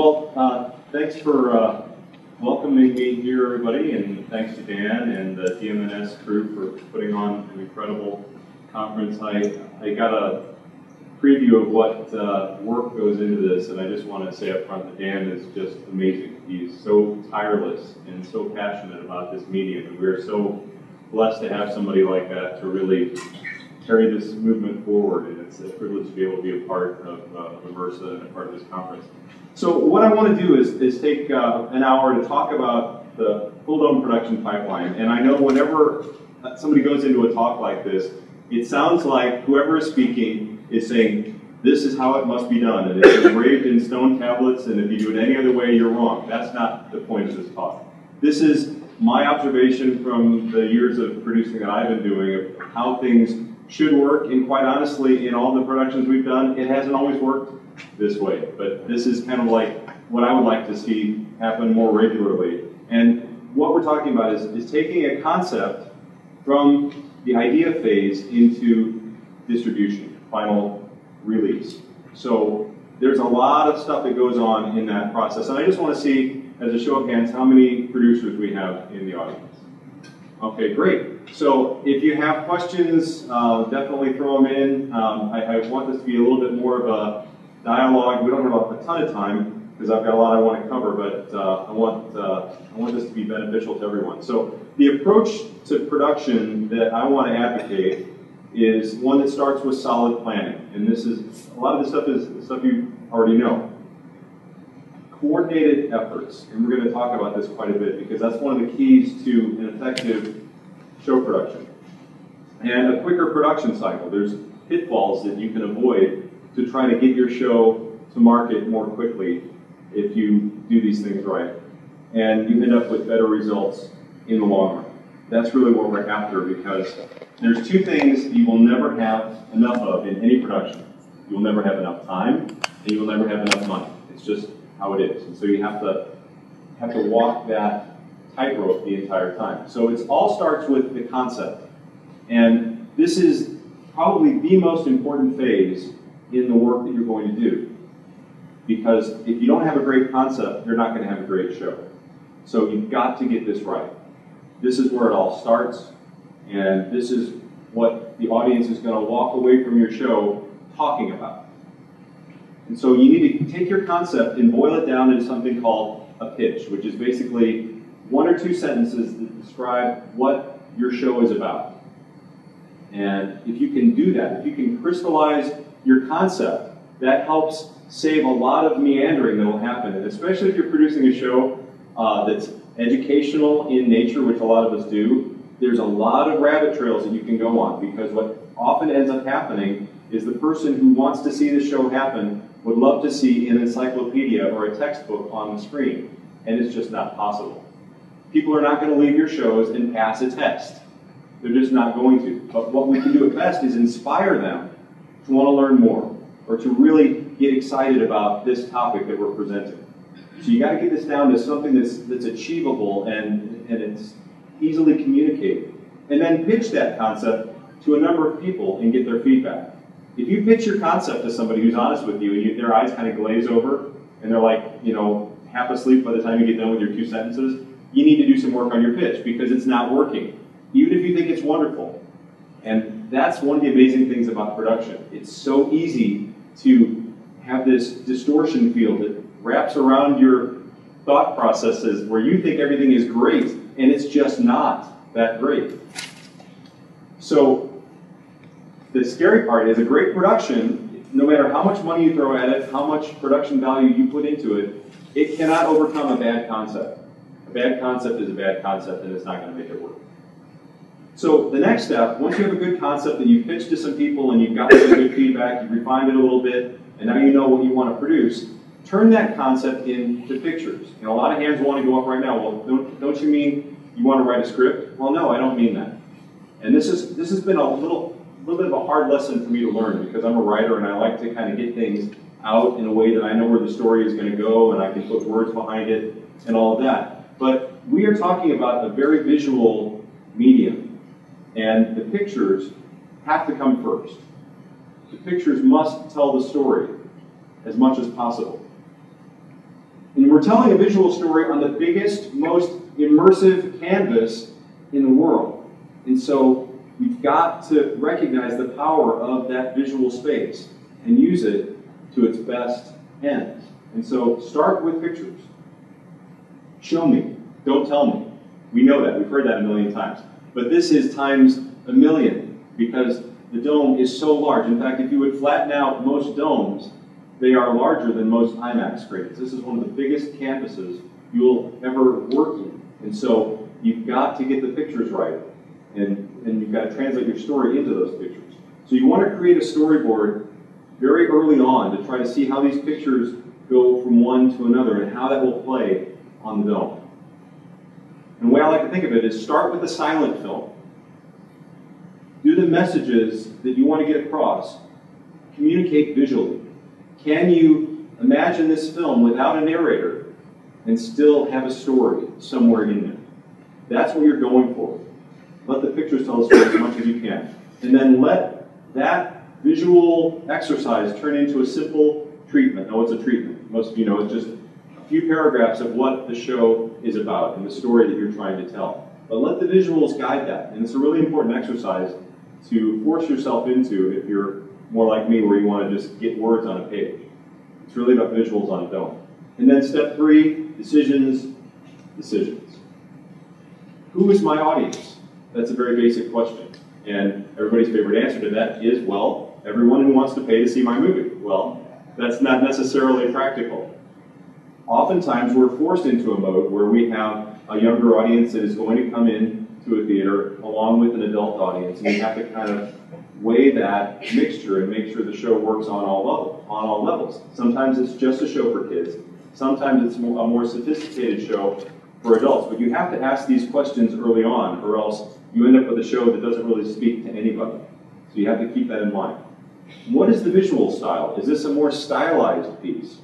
Well, thanks for welcoming me here, everybody, and thanks to Dan and the DMNS crew for putting on an incredible conference. I got a preview of what work goes into this, and I just want to say up front that Dan is just amazing. He's so tireless and so passionate about this medium, and we're so blessed to have somebody like that to really carry this movement forward, and it's a privilege to be able to be a part of IMERSA and a part of this conference. So what I want to do is take an hour to talk about the Fulldome production pipeline. And I know whenever somebody goes into a talk like this, it sounds like whoever is speaking is saying, this is how it must be done, and it's engraved in stone tablets, and if you do it any other way, you're wrong. That's not the point of this talk. This is my observation from the years of producing that I've been doing of how things should work, and quite honestly, in all the productions we've done, it hasn't always worked this way. But this is kind of like what I would like to see happen more regularly. And what we're talking about is taking a concept from the idea phase into distribution, final release. So there's a lot of stuff that goes on in that process. And I just want to see, as a show of hands, how many producers we have in the audience. Okay, great. So if you have questions, definitely throw them in. I want this to be a little bit more of a dialogue. We don't have a ton of time because I've got a lot I want to cover, but I want this to be beneficial to everyone. So the approach to production that I want to advocate is one that starts with solid planning. And this is, a lot of this stuff is stuff you already know. Coordinated efforts, and we're going to talk about this quite a bit because that's one of the keys to an effective show production. And a quicker production cycle. There's pitfalls that you can avoid to try to get your show to market more quickly if you do these things right. And you end up with better results in the long run. That's really what we're after, because there's two things you will never have enough of in any production. You will never have enough time, and you will never have enough money. It's just how it is. And so you have to walk that tightrope the entire time. So it all starts with the concept. And this is probably the most important phase in the work that you're going to do. Because if you don't have a great concept, you're not going to have a great show. So you've got to get this right. This is where it all starts, and this is what the audience is going to walk away from your show talking about. And so you need to take your concept and boil it down into something called a pitch, which is basically one or two sentences that describe what your show is about. And if you can do that, if you can crystallize your concept, that helps save a lot of meandering that will happen. And especially if you're producing a show that's educational in nature, which a lot of us do, there's a lot of rabbit trails that you can go on, because what often ends up happening is the person who wants to see the show happen would love to see an encyclopedia or a textbook on the screen, and it's just not possible. People are not going to leave your shows and pass a test. They're just not going to. But what we can do at best is inspire them to want to learn more, or to really get excited about this topic that we're presenting. So you got to get this down to something that's achievable and it's easily communicated. And then pitch that concept to a number of people and get their feedback. If you pitch your concept to somebody who's honest with you and their eyes kind of glaze over and they're like, half asleep by the time you get done with your two sentences, you need to do some work on your pitch because it's not working, even if you think it's wonderful. And that's one of the amazing things about production. It's so easy to have this distortion field that wraps around your thought processes where you think everything is great, and it's just not that great. So the scary part is a great production, no matter how much money you throw at it, how much production value you put into it, it cannot overcome a bad concept. A bad concept is a bad concept, and it's not going to make it work. So the next step, once you have a good concept that you've pitched to some people and you've gotten some good feedback, you've refined it a little bit, and now you know what you want to produce, turn that concept into pictures. A lot of hands want to go up right now. Well, don't you mean you want to write a script? Well, no, I don't mean that. And this has been a little bit of a hard lesson for me to learn, because I'm a writer and I like to kind of get things out in a way that I know where the story is going to go and I can put words behind it and all of that. But we are talking about a very visual medium, and the pictures have to come first. The pictures must tell the story as much as possible. We're telling a visual story on the biggest, most immersive canvas in the world. And so we've got to recognize the power of that visual space and use it to its best ends. And so start with pictures. Show me, don't tell me. We know that, we've heard that a million times. But this is times a million because the dome is so large. In fact, if you would flatten out most domes, they are larger than most IMAX screens. This is one of the biggest canvases you'll ever work in. And so you've got to get the pictures right. And you've got to translate your story into those pictures. So you want to create a storyboard very early on to try to see how these pictures go from one to another and how that will play on the dome. And the way I like to think of it is start with a silent film. Do the messages that you want to get across. Communicate visually. Can you imagine this film without a narrator and still have a story somewhere in there? That's what you're going for. Let the pictures tell the story as much as you can. And then let that visual exercise turn into a simple treatment. No, it's a treatment. Most of you know it's just a few paragraphs of what the show is about and the story that you're trying to tell. But let the visuals guide that. And it's a really important exercise to force yourself into if you're more like me where you want to just get words on a page. It's really about visuals on a dome. And then step 3, decisions, decisions. Who is my audience? That's a very basic question. And everybody's favorite answer to that is, well, everyone who wants to pay to see my movie. Well, that's not necessarily practical. Oftentimes we're forced into a mode where we have a younger audience that is going to come in to a theater along with an adult audience, and you have to kind of weigh that mixture and make sure the show works on all levels. Sometimes it's just a show for kids. Sometimes it's a more sophisticated show for adults. But you have to ask these questions early on, or else you end up with a show that doesn't really speak to anybody. So you have to keep that in mind. What is the visual style? Is this a more stylized piece,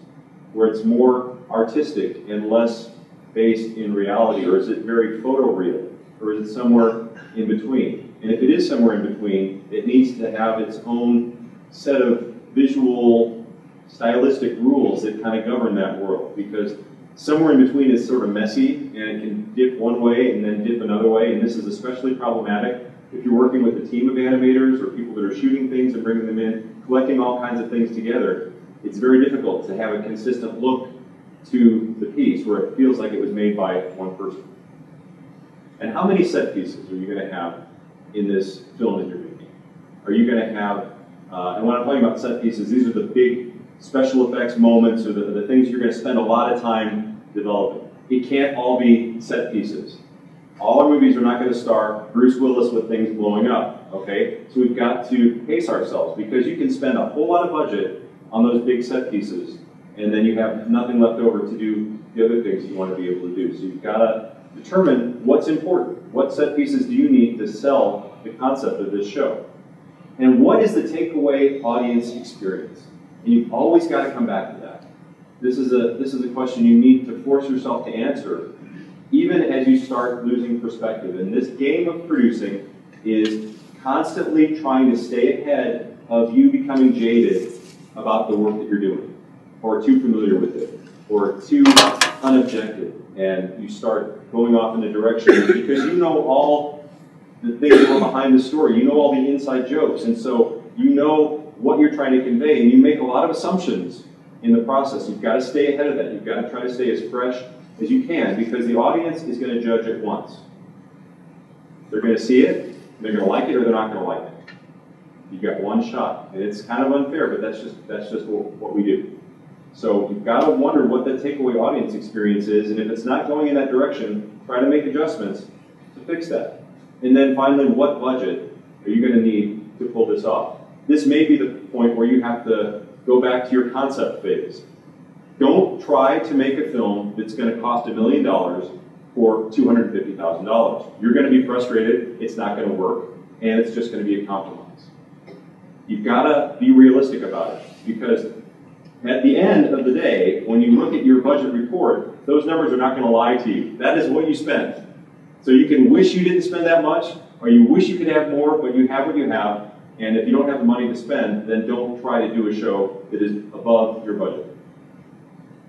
where it's more artistic and less based in reality, or is it very photoreal, or is it somewhere in between? And if it is somewhere in between, it needs to have its own set of visual, stylistic rules that kind of govern that world, because somewhere in between is sort of messy, and it can dip one way and then dip another way, and this is especially problematic if you're working with a team of animators or people that are shooting things and bringing them in, collecting all kinds of things together. It's very difficult to have a consistent look to the piece where it feels like it was made by one person. And how many set pieces are you going to have in this film that you're making? Are you going to have, and when I'm talking about set pieces, these are the big special effects moments or the things you're going to spend a lot of time developing. It can't all be set pieces. All our movies are not going to star Bruce Willis with things blowing up, okay? So we've got to pace ourselves, because you can spend a whole lot of budget on those big set pieces, and then you have nothing left over to do the other things you want to be able to do. So you've got to determine what's important. What set pieces do you need to sell the concept of this show? And what is the takeaway audience experience? And you've always got to come back to that. This is a question you need to force yourself to answer, even as you start losing perspective. And this game of producing is constantly trying to stay ahead of you becoming jaded about the work that you're doing, or too familiar with it, or too unobjective, and you start going off in a direction because you know all the things that are behind the story, you know all the inside jokes, and so you know what you're trying to convey, and you make a lot of assumptions in the process. You've got to stay ahead of that. You've got to try to stay as fresh as you can, because the audience is going to judge it once. They're going to see it, they're going to like it, or they're not going to like it. You've got one shot, and it's kind of unfair, but that's just what we do. So you've got to wonder what the takeaway audience experience is, and if it's not going in that direction, try to make adjustments to fix that. And then finally, what budget are you going to need to pull this off? This may be the point where you have to go back to your concept phase. Don't try to make a film that's going to cost $1 million for $250,000. You're going to be frustrated, it's not going to work, and it's just going to be a compromise. You've got to be realistic about it, because at the end of the day, when you look at your budget report, those numbers are not going to lie to you. That is what you spent. So you can wish you didn't spend that much, or you wish you could have more, but you have what you have, and if you don't have the money to spend, then don't try to do a show that is above your budget.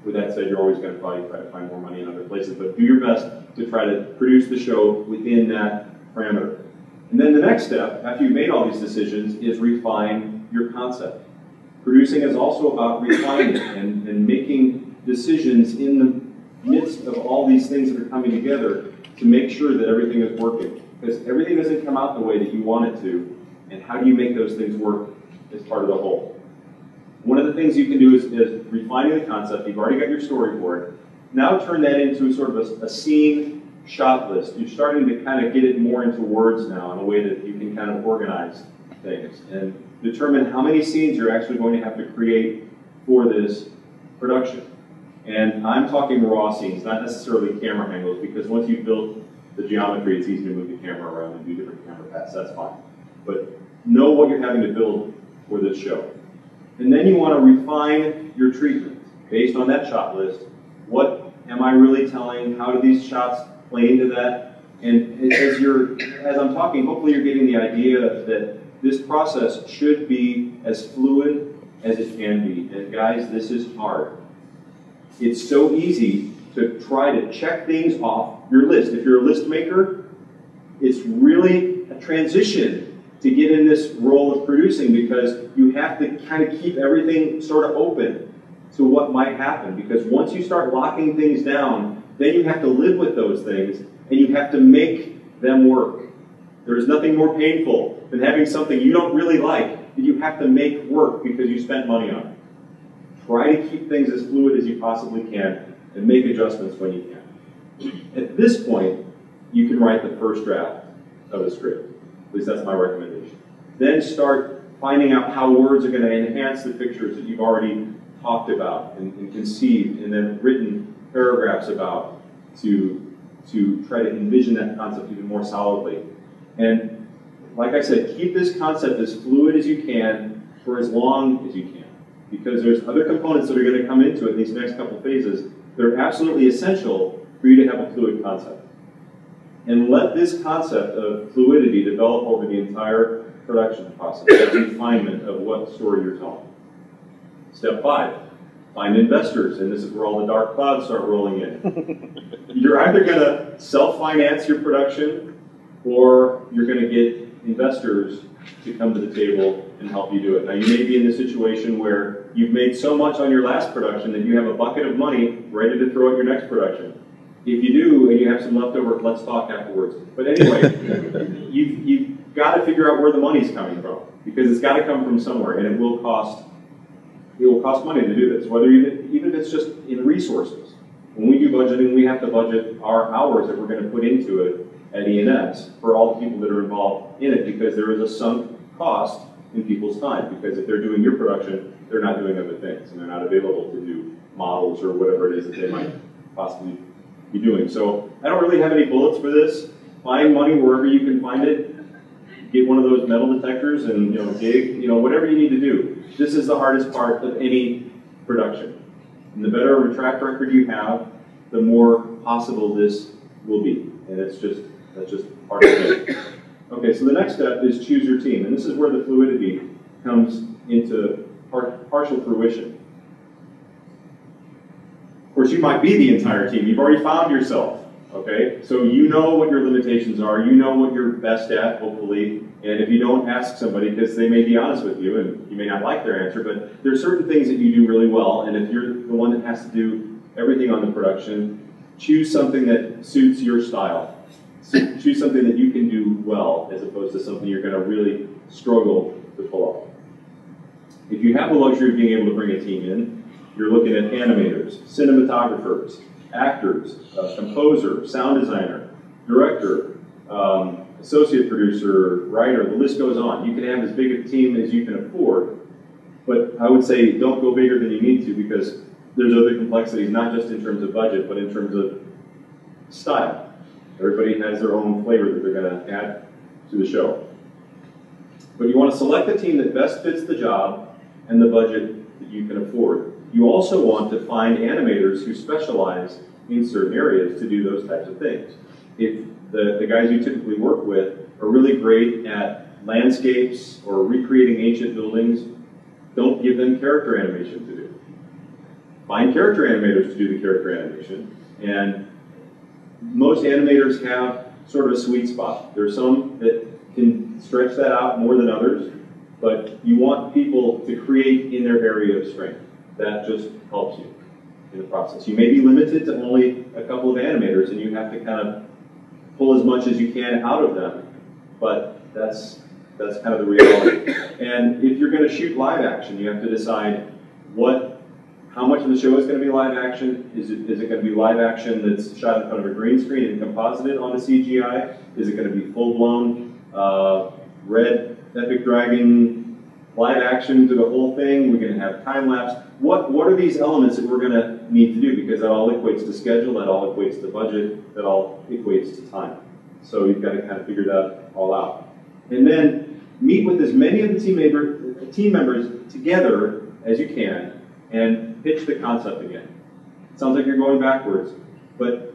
With that said, you're always going to probably try to find more money in other places, but do your best to try to produce the show within that parameter. And then the next step, after you've made all these decisions, is refine your concept. Producing is also about refining and making decisions in the midst of all these things that are coming together to make sure that everything is working. Because everything doesn't come out the way that you want it to, and how do you make those things work as part of the whole? One of the things you can do is refining the concept. You've already got your storyboard. Now turn that into sort of a scene shot list. You're starting to kind of get it more into words now in a way that you can kind of organize things and determine how many scenes you're actually going to have to create for this production. And I'm talking raw scenes, not necessarily camera angles, because once you've built the geometry, it's easy to move the camera around and do different camera paths. That's fine. But know what you're having to build for this show. And then you want to refine your treatment based on that shot list. What am I really telling? How do these shots play into that? And as I'm talking, hopefully you're getting the idea that this process should be as fluid as it can be. And guys, this is hard. It's so easy to try to check things off your list. If you're a list maker, it's really a transition to get in this role of producing, because you have to kind of keep everything sort of open to what might happen. Because once you start locking things down, then you have to live with those things and you have to make them work. There is nothing more painful than having something you don't really like that you have to make work because you spent money on it. Try to keep things as fluid as you possibly can and make adjustments when you can. At this point, you can write the first draft of the script. At least that's my recommendation. Then start finding out how words are going to enhance the pictures that you've already talked about and conceived and then written paragraphs about to try to envision that concept even more solidly. And like I said, keep this concept as fluid as you can for as long as you can, because there's other components that are going to come into it in these next couple phases that are absolutely essential for you to have a fluid concept. And let this concept of fluidity develop over the entire production process, that refinement of what story you're telling. Step 5, find investors, and this is where all the dark clouds start rolling in. You're either going to self-finance your production, or you're going to get investors to come to the table and help you do it. Now, you may be in the situation where you've made so much on your last production that you have a bucket of money ready to throw at your next production. If you do, and you have some leftover, let's talk afterwards. But anyway, you've got to figure out where the money's coming from, because it's got to come from somewhere, and it will cost money to do this, whether even if it's just in resources. When we do budgeting, we have to budget our hours that we're going to put into it at E&S for all the people that are involved in it, because there is a sunk cost in people's time, because if they're doing your production, they're not doing other things, and they're not available to do models or whatever it is that they might possibly be doing. So I don't really have any bullets for this. Find money wherever you can find it. Get one of those metal detectors and dig, whatever you need to do. This is the hardest part of any production. And the better of a track record you have, the more possible this will be. And that's just part of it. Okay, so the next step is choose your team. And this is where the fluidity comes into partial fruition. Of course, you might be the entire team. You've already found yourself, okay? So you know what your limitations are. You know what you're best at, hopefully. And if you don't, ask somebody, because they may be honest with you, and you may not like their answer, but there are certain things that you do really well, and if you're the one that has to do everything on the production, choose something that suits your style. Choose something that you can do well, as opposed to something you're going to really struggle to pull off. If you have the luxury of being able to bring a team in, you're looking at animators, cinematographers, actors, composer, sound designer, director, associate producer, writer, the list goes on. You can have as big a team as you can afford, but I would say don't go bigger than you need to, because there's other complexities, not just in terms of budget, but in terms of style. Everybody has their own flavor that they're going to add to the show. But you want to select a team that best fits the job and the budget that you can afford. You also want to find animators who specialize in certain areas to do those types of things. If the guys you typically work with are really great at landscapes or recreating ancient buildings, don't give them character animation to do. find character animators to do the character animation. And most animators have sort of a sweet spot. There are some that can stretch that out more than others, but you want people to create in their area of strength. That just helps you in the process. You may be limited to only a couple of animators, and you have to kind of pull as much as you can out of them, but that's kind of the reality. And if you're going to shoot live action, you have to decide how much of the show is going to be live action. Is it going to be live action that's shot in front of a green screen and composited onto CGI? Is it going to be full-blown red Epic Dragon live action to the whole thing? We're going to have time-lapse. What are these elements that we're going to need to do? Because that all equates to schedule, that all equates to budget, that all equates to time. So you've got to kind of figure that all out. And then meet with as many of the team members together as you can and pitch the concept again. It sounds like you're going backwards, but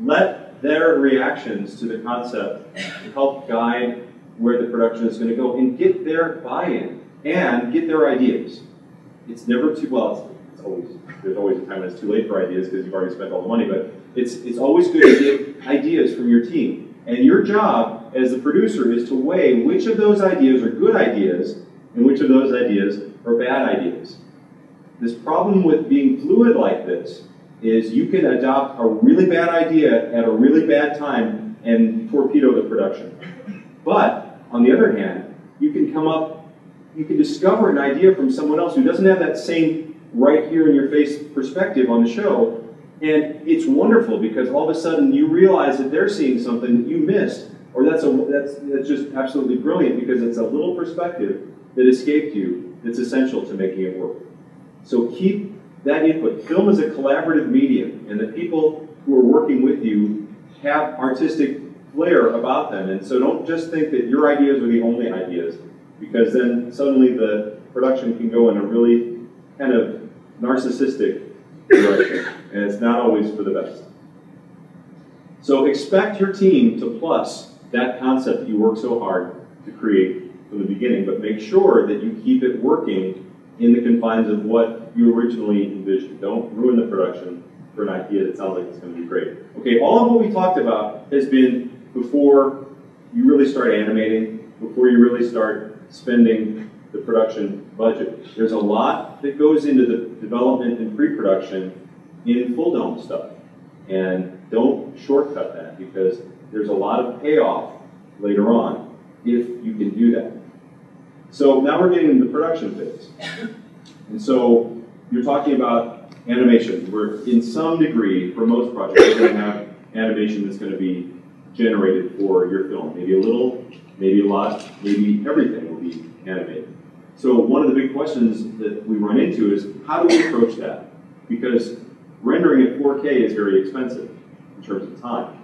let their reactions to the concept help guide where the production is going to go and get their buy-in and get their ideas. It's never too, well, there's always a time when it's too late for ideas because you've already spent all the money, but it's always good to get ideas from your team. And your job as the producer is to weigh which of those ideas are good ideas and which of those ideas are bad ideas. This problem with being fluid like this is you can adopt a really bad idea at a really bad time and torpedo the production. But, on the other hand, you can discover an idea from someone else who doesn't have that same right here in your face perspective on the show, and it's wonderful because all of a sudden you realize that they're seeing something that you missed, or that's just absolutely brilliant because it's a little perspective that escaped you that's essential to making it work. So keep that input. Film is a collaborative medium, and the people who are working with you have artistic flair about them, and so don't just think that your ideas are the only ideas, because then suddenly the production can go in a really kind of narcissistic direction, and it's not always for the best. So expect your team to plus that concept that you worked so hard to create from the beginning, but make sure that you keep it working in the confines of what you originally envisioned. Don't ruin the production for an idea that sounds like it's going to be great. Okay, all of what we talked about has been before you really start animating, before you really start spending the production budget. There's a lot that goes into the development and pre-production in Fulldome stuff. And don't shortcut that because there's a lot of payoff later on if you can do that. So now we're getting into the production phase. And so you're talking about animation, where in some degree, for most projects, you're going to have animation that's going to be generated for your film. Maybe a little, maybe a lot, maybe everything will be animated. So one of the big questions that we run into is, how do we approach that? Because rendering at 4K is very expensive in terms of time.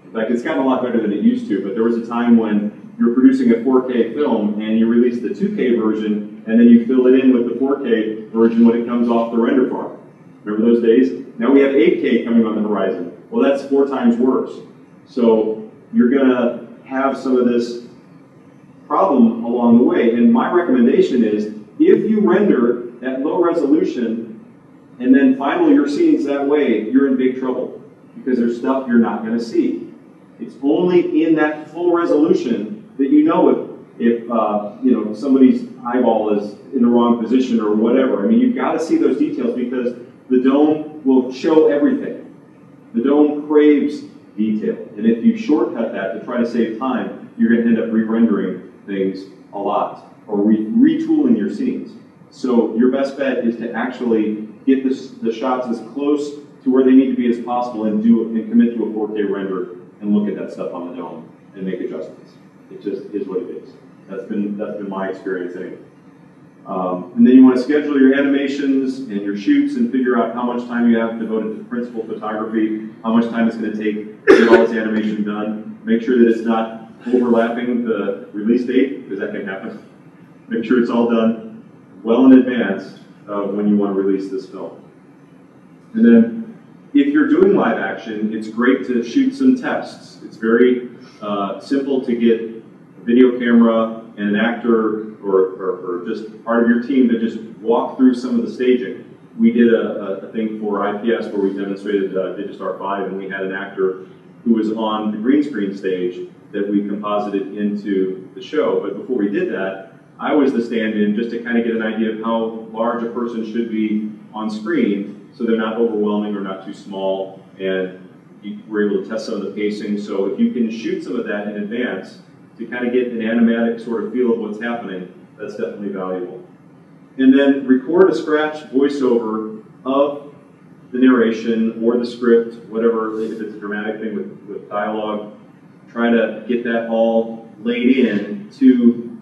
In fact, it's gotten a lot better than it used to, but there was a time when you're producing a 4K film and you release the 2K version and then you fill it in with the 4K version when it comes off the render farm. Remember those days? Now we have 8K coming on the horizon. Well, that's 4 times worse. So you're going to have some of this problem along the way. And my recommendation is, if you render at low resolution and then final your scenes that way, you're in big trouble because there's stuff you're not going to see. It's only in that full resolution that you know if somebody's eyeball is in the wrong position or whatever. I mean, you've got to see those details because the dome will show everything. The dome craves detail. And if you shortcut that to try to save time, you're going to end up re-rendering things a lot or retooling your scenes. So your best bet is to actually get the shots as close to where they need to be as possible and commit to a 4K render and look at that stuff on the dome and make adjustments. It just is what it is. That's been my experience anyway. And then you want to schedule your animations and your shoots and figure out how much time you have devoted to principal photography, how much time it's going to take to get all this animation done. Make sure that it's not overlapping the release date, because that can happen. Make sure it's all done well in advance of when you want to release this film. And then, if you're doing live action, it's great to shoot some tests. It's very simple to get a video camera and an actor or just part of your team to just walk through some of the staging we did a thing for IPS where we demonstrated Digistar 5, and we had an actor who was on the green screen stage that we composited into the show. But before we did that, I was the stand-in just to kind of get an idea of how large a person should be on screen so they're not overwhelming or not too small, and we're able to test some of the pacing. So if you can shoot some of that in advance to kind of get an animatic sort of feel of what's happening, that's definitely valuable. And then record a scratch voiceover of the narration or the script, whatever, if it's a dramatic thing with dialogue. Try to get that all laid in to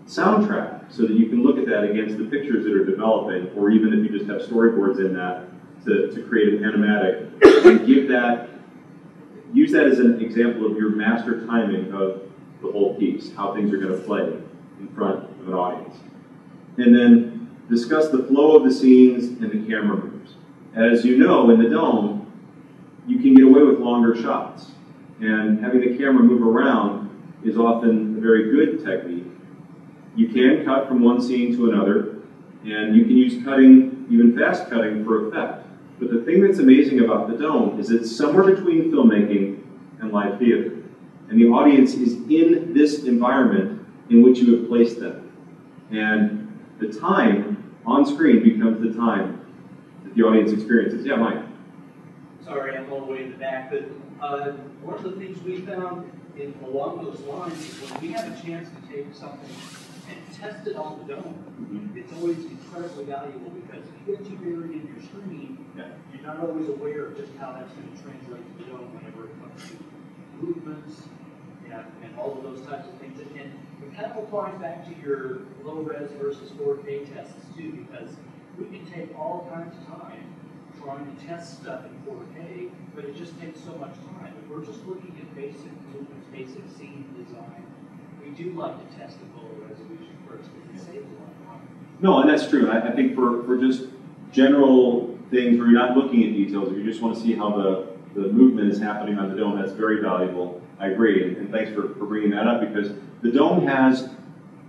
soundtrack so that you can look at that against the pictures that are developing, or even if you just have storyboards in that to create an animatic, and use that as an example of your master timing of the whole piece, how things are going to play in front of an audience. And then discuss the flow of the scenes and the camera moves. As you know, in the Dome, you can get away with longer shots. And having the camera move around is often a very good technique. You can cut from one scene to another, and you can use cutting, even fast cutting, for effect. But the thing that's amazing about the Dome is it's somewhere between filmmaking and live theater. And the audience is in this environment in which you have placed them. And the time on screen becomes the time that the audience experiences. Yeah, Mike? Sorry, I'm all the way in the back, but one of the things we found along those lines is when we have a chance to take something and test it on the Dome, it's always incredibly valuable because if you get too buried in your screen, you're not always aware of just how that's going to translate to the Dome whenever it comes to movements and all of those types of things. And it kind of applies back to your low-res versus 4K tests too, because we can take all kinds of time trying to test stuff in 4K, but it just takes so much time. If we're just looking at basic movements, basic scene design, we do like to test the lower resolution first because it saves a lot of time. No, and that's true. I think for just general things where you're not looking at details, if you just want to see how the movement is happening on the Dome, that's very valuable. I agree, and thanks for bringing that up, because the Dome has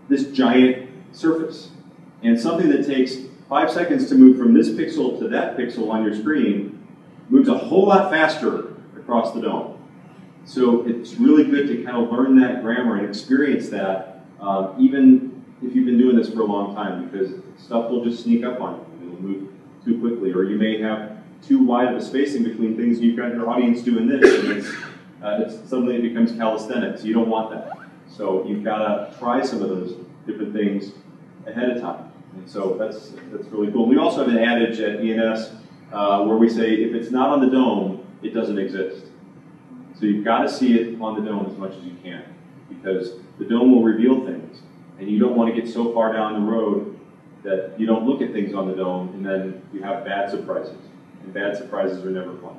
this giant surface, and something that takes 5 seconds to move from this pixel to that pixel on your screen moves a whole lot faster across the Dome. So it's really good to kind of learn that grammar and experience that, even if you've been doing this for a long time, because stuff will just sneak up on you. It'll move too quickly, or you may have too wide of a spacing between things. You've got your audience doing this, and it's suddenly it becomes calisthenics. You don't want that. So you've got to try some of those different things ahead of time. And so that's really cool. We also have an adage at ENS where we say, if it's not on the Dome, it doesn't exist. So you've got to see it on the Dome as much as you can, because the Dome will reveal things, and you don't want to get so far down the road that you don't look at things on the Dome, and then you have bad surprises. And bad surprises are never fun.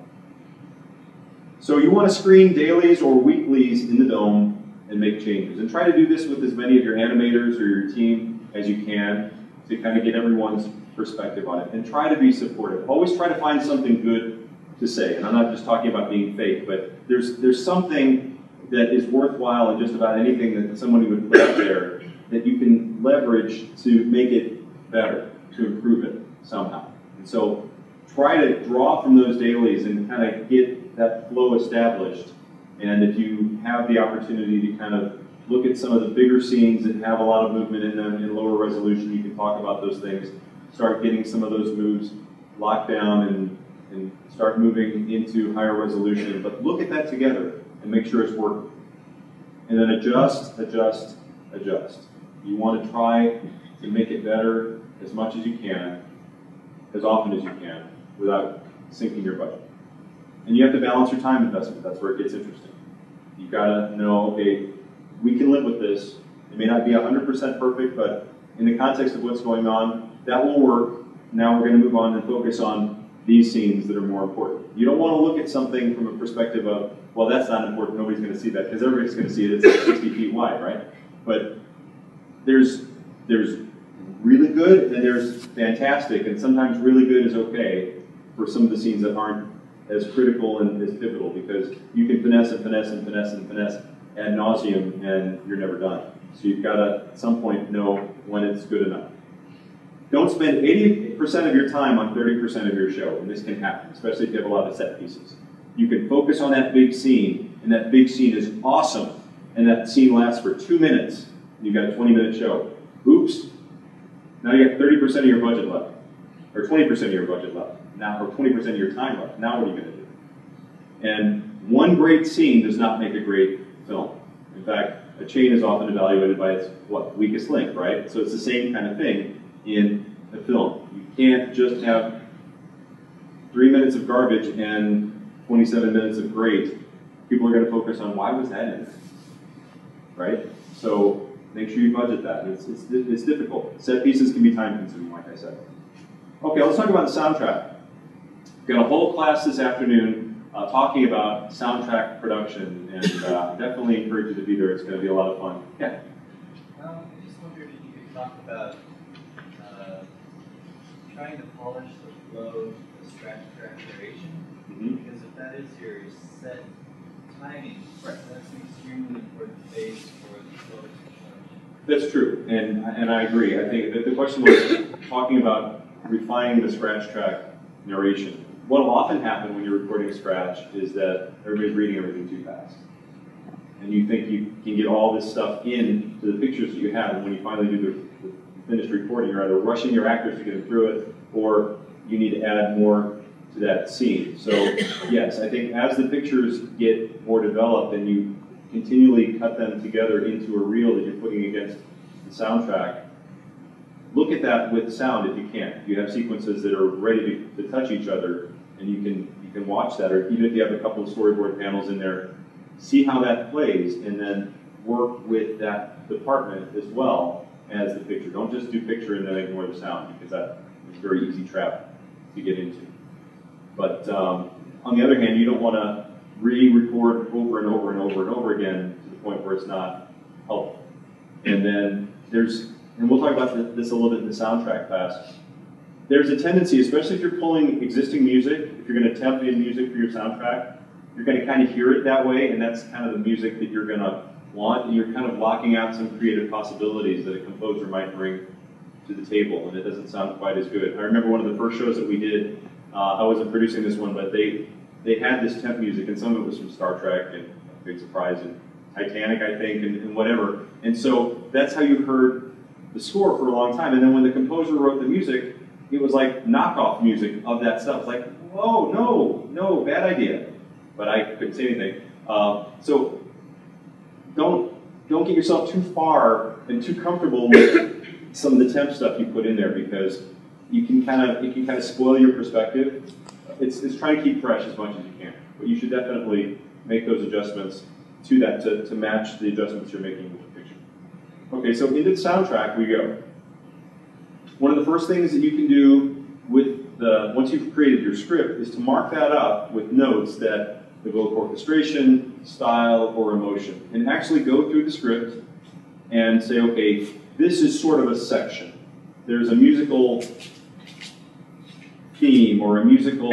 So you want to screen dailies or weeklies in the Dome and make changes. And try to do this with as many of your animators or your team as you can to kind of get everyone's perspective on it. And try to be supportive. Always try to find something good to say. And I'm not just talking about being fake, but there's something that is worthwhile in just about anything that somebody would put up there that you can leverage to make it better, to improve it somehow. And so try to draw from those dailies and kind of get that flow established. And if you have the opportunity to kind of look at some of the bigger scenes that have a lot of movement in them in lower resolution, you can talk about those things, start getting some of those moves locked down and start moving into higher resolution. But look at that together and make sure it's working. And then adjust, adjust, adjust. You want to try to make it better as much as you can, as often as you can, without sinking your budget. And you have to balance your time investment. That's where it gets interesting. You've got to know, okay, we can live with this. It may not be 100% perfect, but in the context of what's going on, that will work. Now we're going to move on and focus on these scenes that are more important. You don't want to look at something from a perspective of, well, that's not important, nobody's going to see that, because everybody's going to see it. It's like 60 feet wide, right? But there's really good and there's fantastic, and sometimes really good is okay for some of the scenes that aren't as critical and as pivotal, because you can finesse and finesse and finesse and finesse ad nauseum and you're never done. So you've got to, at some point, know when it's good enough. Don't spend 80 50% of your time on 30% of your show, and this can happen, especially if you have a lot of set pieces. You can focus on that big scene, and that big scene is awesome, and that scene lasts for 2 minutes, and you've got a 20-minute show. Oops, now you got 30% of your budget left, or 20% of your budget left, now, or 20% of your time left. Now what are you going to do? And one great scene does not make a great film. In fact, a chain is often evaluated by its, weakest link, right? So it's the same kind of thing in a film. You can't just have 3 minutes of garbage and 27 minutes of great. People are going to focus on, why was that in there? Right? So make sure you budget that. It's difficult. Set pieces can be time consuming, like I said. Okay, let's talk about the soundtrack. We've got a whole class this afternoon talking about soundtrack production, and definitely encourage you to be there. It's going to be a lot of fun. Yeah? I just wondered if you could talk about trying to polish the flow, the scratch track narration, because if that is your set timing, that's an extremely important phase for the flow to show. That's true, and I agree. I think that the question was talking about refining the scratch track narration. What will often happen when you're recording a scratch is that everybody's reading everything too fast. And you think you can get all this stuff in to the pictures that you have, and when you finally do the finished recording, you're either rushing your actors to get them through it, or you need to add more to that scene. So yes, I think as the pictures get more developed and you continually cut them together into a reel that you're putting against the soundtrack, look at that with sound if you can. If you have sequences that are ready to touch each other, and you can watch that, or even if you have a couple of storyboard panels in there, see how that plays, and then work with that department as well as the picture. Don't just do picture and then ignore the sound, because that is a very easy trap to get into. But on the other hand, you don't want to re-record over and over and over and over again to the point where it's not helpful. And then and we'll talk about this a little bit in the soundtrack class, there's a tendency, especially if you're pulling existing music, if you're going to temp in music for your soundtrack, you're going to kind of hear it that way, and that's kind of the music that you're going to want, and you're kind of blocking out some creative possibilities that a composer might bring to the table, and it doesn't sound quite as good. I remember one of the first shows that we did, I wasn't producing this one, but they had this temp music, and some of it was from Star Trek, and Big Surprise, and Titanic, I think, and whatever. And so that's how you heard the score for a long time, and then when the composer wrote the music, it was like knockoff music of that stuff. It's like, whoa, no, bad idea. But I couldn't say anything. So don't get yourself too far and too comfortable with some of the temp stuff you put in there, because it can kind of spoil your perspective. It's trying to keep fresh as much as you can, but you should definitely make those adjustments to that to match the adjustments you're making with the picture. Okay, so into the soundtrack we go. One of the first things that you can do once you've created your script is to mark that up with notes that evoke orchestration, style, or emotion. And actually go through the script and say, okay, this is sort of a section. There's a musical theme or a musical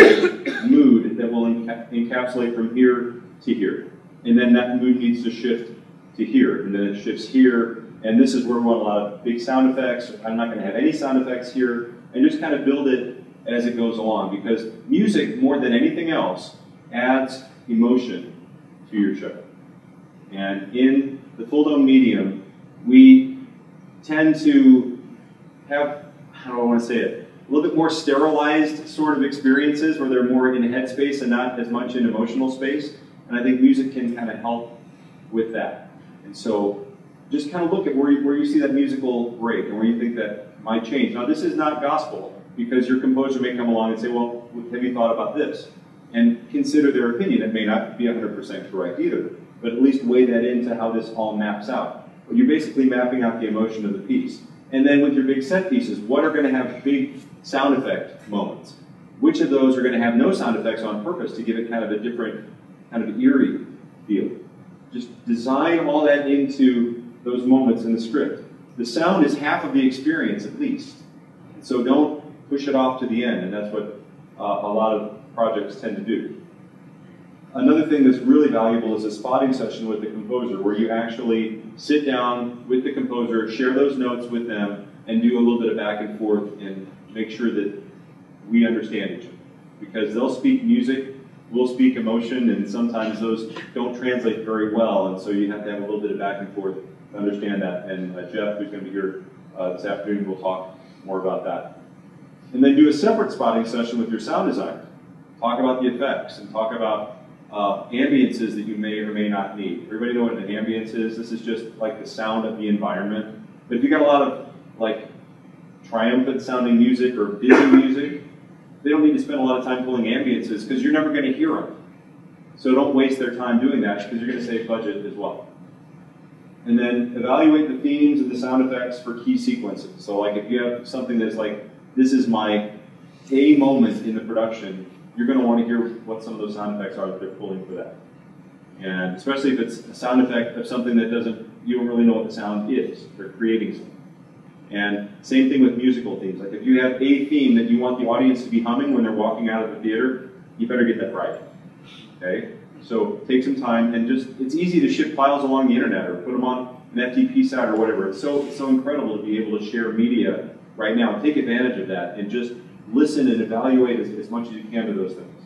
mood that will encapsulate from here to here. And then that mood needs to shift to here, and then it shifts here. And this is where we want a lot of big sound effects. I'm not going to have any sound effects here. And just kind of build it as it goes along, because music, more than anything else, adds emotion to your show. And in the Fulldome medium, we tend to have, how do I want to say it, a little bit more sterilized sort of experiences where they're more in headspace and not as much in emotional space. And I think music can kind of help with that. And so just kind of look at where you see that musical break and where you think that might change. Now, this is not gospel, because your composer may come along and say, well, have you thought about this? And consider their opinion. It may not be 100% correct either, but at least weigh that into how this all maps out. But you're basically mapping out the emotion of the piece. And then with your big set pieces, what are going to have big sound effect moments? Which of those are going to have no sound effects on purpose to give it kind of a different, kind of eerie feel? Just design all that into those moments in the script. The sound is half of the experience at least. So don't push it off to the end, and that's what a lot of projects tend to do. Another thing that's really valuable is a spotting session with the composer, where you actually sit down with the composer, share those notes with them, and do a little bit of back and forth and make sure that we understand each other. Because they'll speak music, we'll speak emotion, and sometimes those don't translate very well, and so you have to have a little bit of back and forth to understand that. And Jeff, who's going to be here this afternoon, will talk more about that. And then do a separate spotting session with your sound designer. Talk about the effects and talk about ambiences that you may or may not need. Everybody know what an ambience is? This is just like the sound of the environment. But if you got a lot of like triumphant sounding music or busy music, they don't need to spend a lot of time pulling ambiences because you're never going to hear them. So don't waste their time doing that because you're going to save budget as well. And then evaluate the themes and the sound effects for key sequences. So like if you have something that's like, this is my A moment in the production, you're going to want to hear what some of those sound effects are that they're pulling for that. And especially if it's a sound effect of something that you don't really know what the sound is. They're creating something. And same thing with musical themes. Like if you have a theme that you want the audience to be humming when they're walking out of the theater, you better get that right. Okay? So take some time and it's easy to ship files along the internet or put them on an FTP site or whatever. It's so incredible to be able to share media right now. Take advantage of that and just listen and evaluate as much as you can to those things.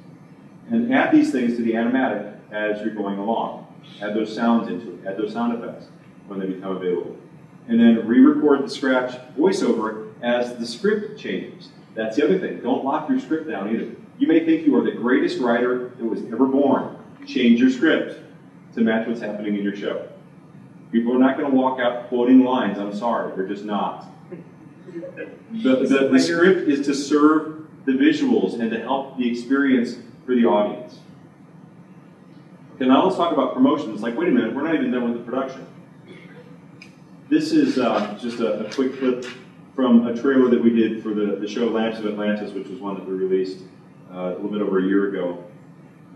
And add these things to the animatic as you're going along. Add those sounds into it. Add those sound effects when they become available. And then re-record the scratch voiceover as the script changes. That's the other thing. Don't lock your script down either. You may think you are the greatest writer that was ever born. Change your script to match what's happening in your show. People are not going to walk out quoting lines. I'm sorry. They're just not. The script is to serve the visuals and to help the experience for the audience. Okay, now let's talk about promotion. It's like, wait a minute, we're not even done with the production. This is just a quick clip from a trailer that we did for the show Lamps of Atlantis, which was one that we released a little bit over a year ago.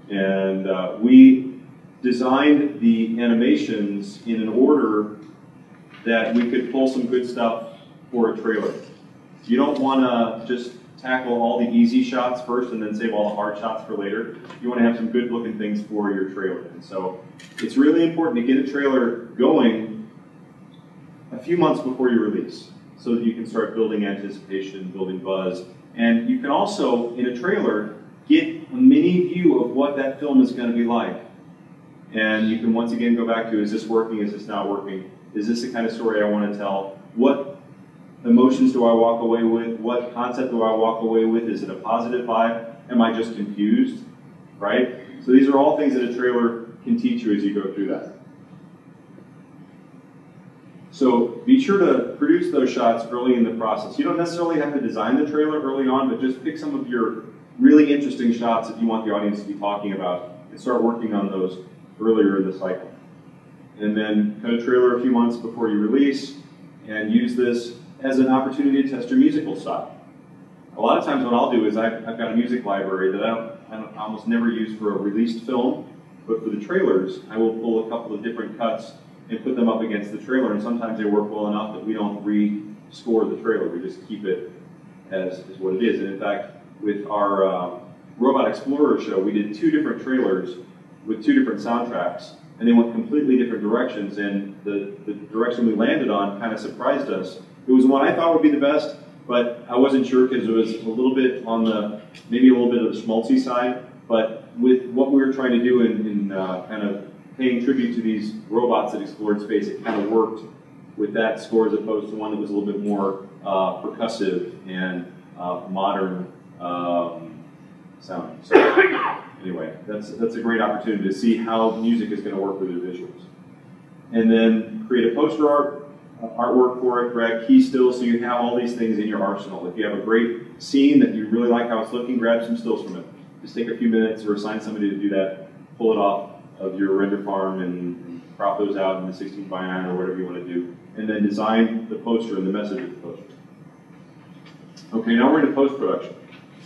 And we designed the animations in an order that we could pull some good stuff for a trailer. You don't want to just tackle all the easy shots first and then save all the hard shots for later. You want to have some good looking things for your trailer. And so it's really important to get a trailer going a few months before you release so that you can start building anticipation, building buzz. And you can also, in a trailer, get a mini view of what that film is going to be like. And you can once again go back to, is this working, is this not working? Is this the kind of story I want to tell? What emotions do I walk away with? What concept do I walk away with? Is it a positive vibe? Am I just confused? Right? So these are all things that a trailer can teach you as you go through that. So be sure to produce those shots early in the process. You don't necessarily have to design the trailer early on, but just pick some of your really interesting shots that you want the audience to be talking about and start working on those earlier in the cycle. And then cut a trailer a few months before you release and use this as an opportunity to test your musical style. A lot of times what I'll do is I've got a music library that I almost never use for a released film, but for the trailers, I will pull a couple of different cuts and put them up against the trailer, and sometimes they work well enough that we don't re-score the trailer. We just keep it as what it is. And in fact, with our Robot Explorer show, we did 2 different trailers with 2 different soundtracks, and they went completely different directions, and the direction we landed on kind of surprised us. It was one I thought would be the best, but I wasn't sure because it was a little bit on the, maybe a little bit of the schmaltzy side, but with what we were trying to do in kind of paying tribute to these robots that explored space, it kind of worked with that score as opposed to one that was a little bit more percussive and modern sounding. So anyway, that's a great opportunity to see how music is going to work with your visuals. And then create a poster artwork for it, grab key stills so you have all these things in your arsenal. If you have a great scene that you really like how it's looking, grab some stills from it. Just take a few minutes or assign somebody to do that, pull it off of your render farm and crop those out in the 16:9 or whatever you want to do, and then design the poster and the message of the poster. Okay, now we're into post-production.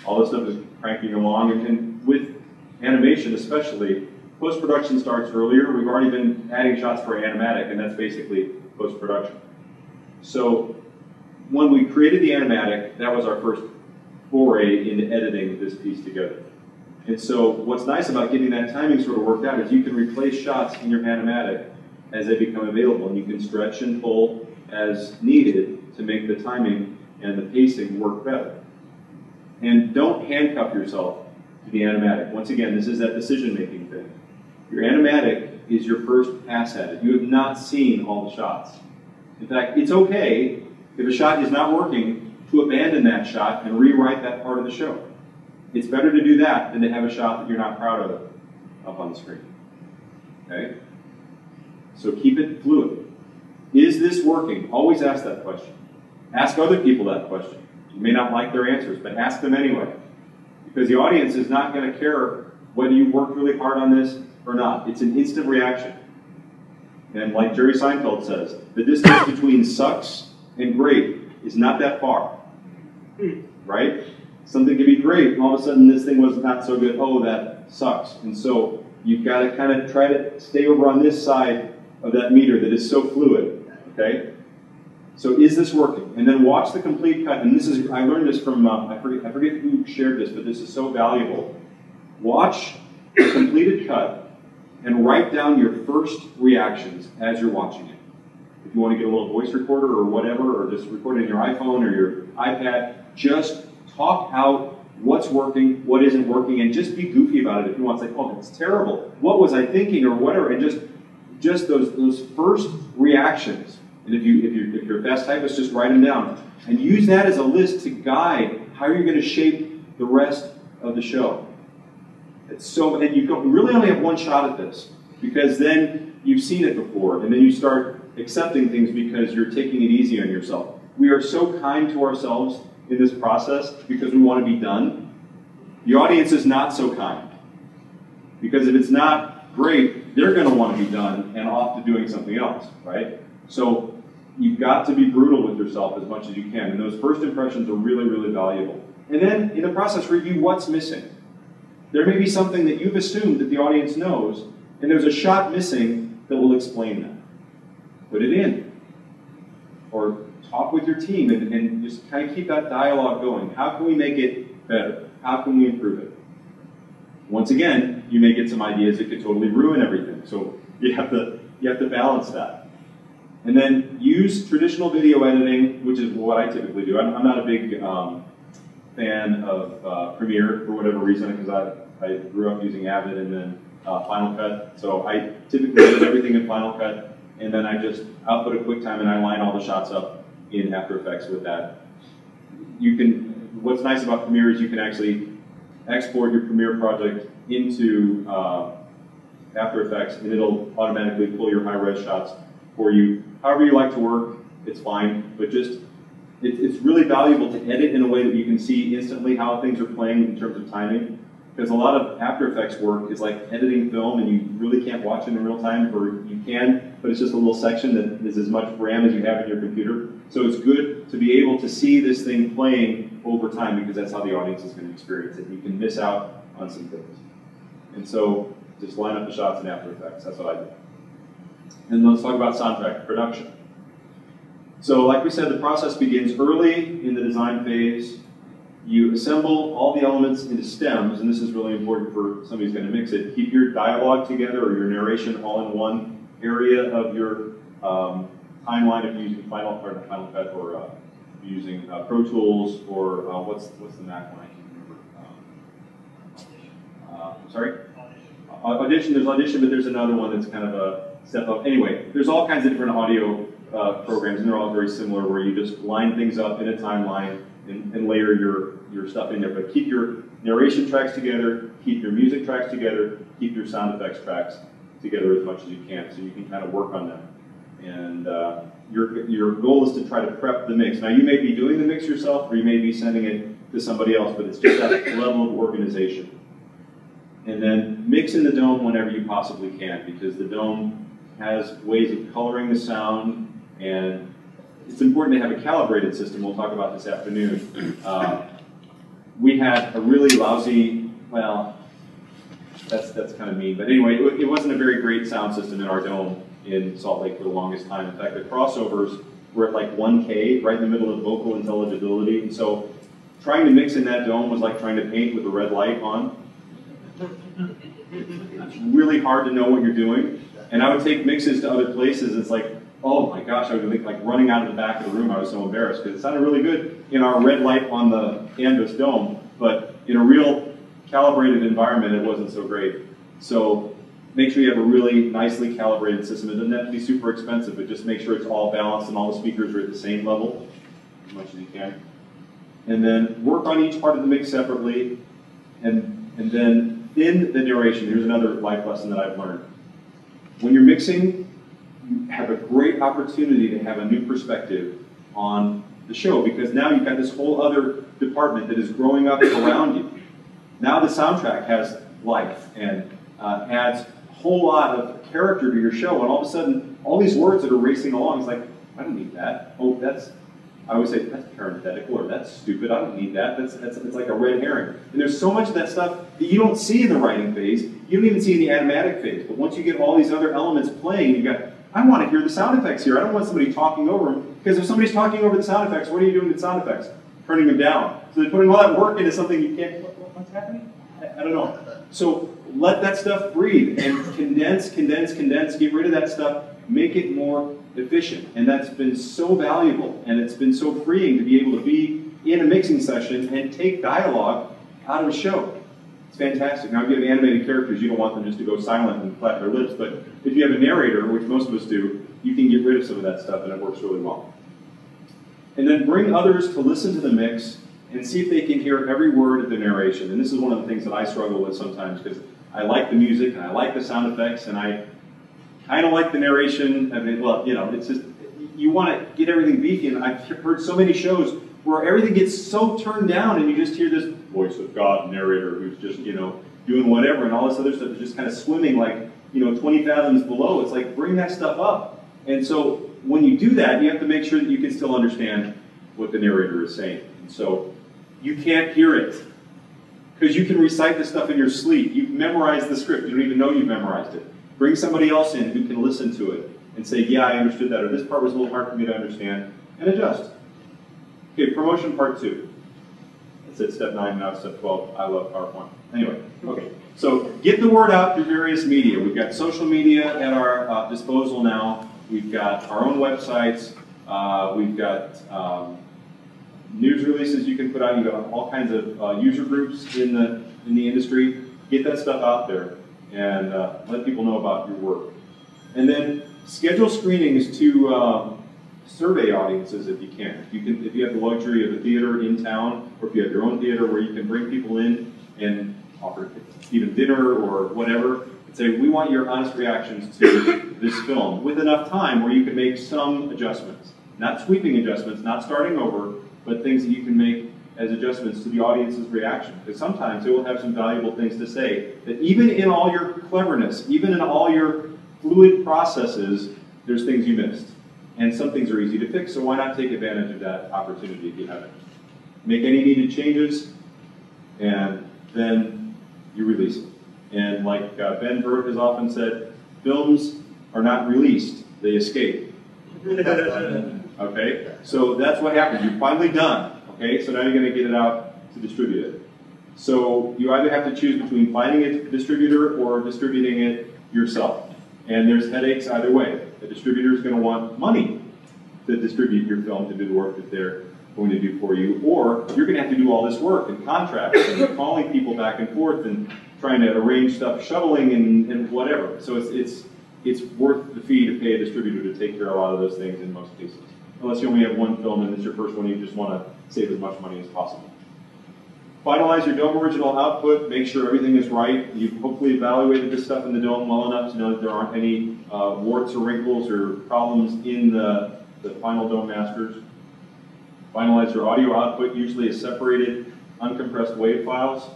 All this stuff is cranking along, and with animation especially, post-production starts earlier. We've already been adding shots for animatic, and that's basically post-production. So when we created the animatic, that was our first foray into editing this piece together. And so what's nice about getting that timing sort of worked out is you can replace shots in your animatic as they become available, and you can stretch and pull as needed to make the timing and the pacing work better. And don't handcuff yourself to the animatic. Once again, this is that decision-making thing. Your animatic is your first pass at it. You have not seen all the shots. In fact, it's okay if a shot is not working to abandon that shot and rewrite that part of the show. It's better to do that than to have a shot that you're not proud of up on the screen. Okay? So keep it fluid. Is this working? Always ask that question. Ask other people that question. You may not like their answers, but ask them anyway. Because the audience is not going to care whether you worked really hard on this or not. It's an instant reaction. And like Jerry Seinfeld says, the distance between sucks and great is not that far. Right? Something can be great, and all of a sudden this thing was not so good. Oh, that sucks. And so you've got to kind of try to stay over on this side of that meter that is so fluid. Okay? So is this working? And then watch the complete cut. And this is, I learned this from, I forget who shared this, but this is so valuable. Watch the completed cut and write down your first reactions as you're watching it. If you want to get a little voice recorder or whatever, or just record it in your iPhone or your iPad, just talk out what's working, what isn't working, and just be goofy about it if you want. It's like, oh, it's terrible. What was I thinking, or whatever, and just those first reactions. And if you're a fast typist, just write them down. And use that as a list to guide how you're going to shape the rest of the show. It's so, and you really only have one shot at this, because then you've seen it before, and then you start accepting things because you're taking it easy on yourself. We are so kind to ourselves in this process because we want to be done. The audience is not so kind. Because if it's not great, they're going to want to be done and off to doing something else, right? So you've got to be brutal with yourself as much as you can. And those first impressions are really, really valuable. And then in the process, review what's missing. There may be something that you've assumed that the audience knows, and there's a shot missing that will explain that. Put it in. Or talk with your team and just kind of keep that dialogue going. How can we make it better? How can we improve it? Once again, you may get some ideas that could totally ruin everything. So you have to balance that. And then use traditional video editing, which is what I typically do. I'm not a big fan of Premiere for whatever reason, because I grew up using Avid and then Final Cut. So I typically edit everything in Final Cut, and then I just output a QuickTime and I line all the shots up in After Effects with that. What's nice about Premiere is you can actually export your Premiere project into After Effects, and it'll automatically pull your high-res shots for you. However you like to work, it's fine, but just it's really valuable to edit in a way that you can see instantly how things are playing in terms of timing, because a lot of After Effects work is like editing film, and you really can't watch it in real time, or you can, but it's just a little section that is as much RAM as you have in your computer. So it's good to be able to see this thing playing over time, because that's how the audience is going to experience it. You can miss out on some things. And so just line up the shots in After Effects. That's what I do. And let's talk about soundtrack production. So like we said, the process begins early in the design phase. You assemble all the elements into stems, and this is really important for somebody who's going to mix it. Keep your dialogue together or your narration all in one area of your timeline if you're using Final Cut, or using Pro Tools, or what's the Mac one? I can't remember. Sorry? Audition. There's Audition, but there's another one that's kind of a step up. Anyway, there's all kinds of different audio programs, and they're all very similar, where you just line things up in a timeline and layer your stuff in there. But keep your narration tracks together, keep your music tracks together, keep your sound effects tracks together as much as you can, so you can kind of work on them. And your goal is to try to prep the mix. Now, you may be doing the mix yourself, or you may be sending it to somebody else, but it's just that level of organization. And then mix in the dome whenever you possibly can, because the dome has ways of coloring the sound, and it's important to have a calibrated system. We'll talk about this afternoon. We had a really lousy, well, that's kind of mean, but anyway, it wasn't a very great sound system in our dome in Salt Lake for the longest time. In fact, the crossovers were at like 1K, right in the middle of vocal intelligibility, and so trying to mix in that dome was like trying to paint with a red light on. It's really hard to know what you're doing, and I would take mixes to other places. It's like, oh my gosh, I would be like running out of the back of the room. I was so embarrassed because it sounded really good in our red light on the canvas dome, But in a real calibrated environment, it wasn't so great. So make sure you have a really nicely calibrated system. It doesn't have to be super expensive, but just make sure it's all balanced and all the speakers are at the same level as much as you can. And then work on each part of the mix separately, and then in the narration, here's another life lesson that I've learned. When you're mixing, you have a great opportunity to have a new perspective on the show, because now you've got this whole other department that is growing up around you. Now the soundtrack has life and adds a whole lot of character to your show, and all of a sudden, all these words that are racing along, it's like, I don't need that. Oh, I always say, that's parenthetical, or that's stupid, I don't need that. It's like a red herring. And there's so much of that stuff that you don't see in the writing phase, you don't even see in the animatic phase. But once you get all these other elements playing, you've got, I want to hear the sound effects here. I don't want somebody talking over them, because if somebody's talking over the sound effects, what are you doing with sound effects? Turning them down. So they're putting all that work into something you can't, what's happening? I don't know. So let that stuff breathe, and condense, get rid of that stuff, make it more efficient. And that's been so valuable, and it's been so freeing to be able to be in a mixing session and take dialogue out of a show. It's fantastic. Now, if you have animated characters, you don't want them just to go silent and flap their lips, but if you have a narrator, which most of us do, you can get rid of some of that stuff, and it works really well. And then bring others to listen to the mix and see if they can hear every word of the narration. And this is one of the things that I struggle with sometimes, because I like the music, and I like the sound effects, and I kind of like the narration. I mean, well, you know, it's just, you want to get everything beefy, and I've heard so many shows where everything gets so turned down, and you just hear this voice of God narrator who's just, you know, doing whatever, and all this other stuff is just kind of swimming like, you know, 20 fathoms below. It's like, bring that stuff up. And so when you do that, you have to make sure that you can still understand what the narrator is saying. And so you can't hear it, because you can recite the stuff in your sleep. You've memorized the script. You don't even know you've memorized it. Bring somebody else in who can listen to it and say, yeah, I understood that, or this part was a little hard for me to understand, and adjust. Okay, promotion part 2. It's at step 9, now step 12. I love PowerPoint. Anyway, okay. So get the word out through various media. We've got social media at our disposal now. We've got our own websites. We've got news releases you can put out. You've got all kinds of user groups in the industry. Get that stuff out there and let people know about your work. And then schedule screenings to survey audiences if you can. If you have the luxury of a theater in town, or if you have your own theater where you can bring people in and offer even dinner or whatever, and say, we want your honest reactions to this film with enough time where you can make some adjustments. Not sweeping adjustments, not starting over, but things that you can make as adjustments to the audience's reaction. Because sometimes it will have some valuable things to say that even in all your cleverness, even in all your fluid processes, there's things you missed. And some things are easy to fix, so why not take advantage of that opportunity if you have it. Make any needed changes, and then you release it. And like Ben Burt has often said, films are not released, they escape. Okay, so that's what happens. You're finally done. Okay, so now you're going to get it out to distribute it. So you either have to choose between finding a distributor or distributing it yourself. And there's headaches either way. The distributor is going to want money to distribute your film, to do the work that they're going to do for you, or you're going to have to do all this work and contracts and calling people back and forth and trying to arrange stuff, shuttling and whatever. So it's worth the fee to pay a distributor to take care of a lot of those things in most cases. Unless you only have one film and it's your first one, you just want to save as much money as possible. Finalize your dome original output, make sure everything is right. You've hopefully evaluated this stuff in the dome well enough to know that there aren't any warts or wrinkles or problems in the final dome masters. Finalize your audio output, usually as separated, uncompressed WAV files.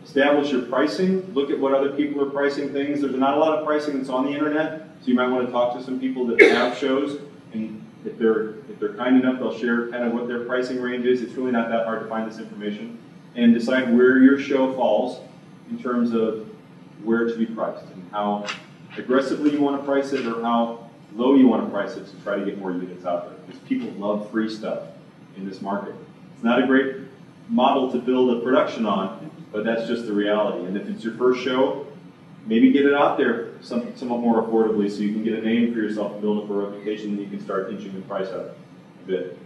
Establish your pricing. Look at what other people are pricing things. There's not a lot of pricing that's on the internet, so you might want to talk to some people that have shows, and if they're kind enough, they'll share kind of what their pricing range is. It's really not that hard to find this information. And decide where your show falls in terms of where to be priced and how aggressively you want to price it or how low you want to price it to try to get more units out there. Because people love free stuff in this market. It's not a great model to build a production on, but that's just the reality. And if it's your first show, maybe get it out there somewhat more affordably so you can get a name for yourself and build up a reputation, and you can start inching the price up a bit.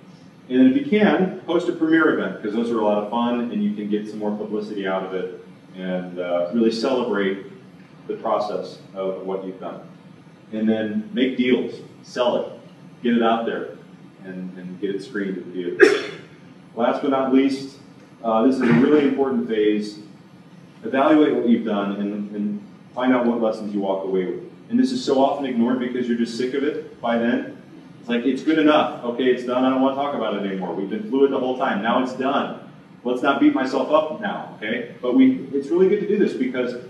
And then if you can, host a premiere event, because those are a lot of fun and you can get some more publicity out of it and really celebrate the process of what you've done. And then make deals, sell it, get it out there, and get it screened at the theater. Last but not least, this is a really important phase. Evaluate what you've done and find out what lessons you walk away with. And this is so often ignored because you're just sick of it by then. It's like, it's good enough. Okay, it's done. I don't want to talk about it anymore. We've been fluid the whole time. Now it's done. Let's not beat myself up now, okay? But it's really good to do this because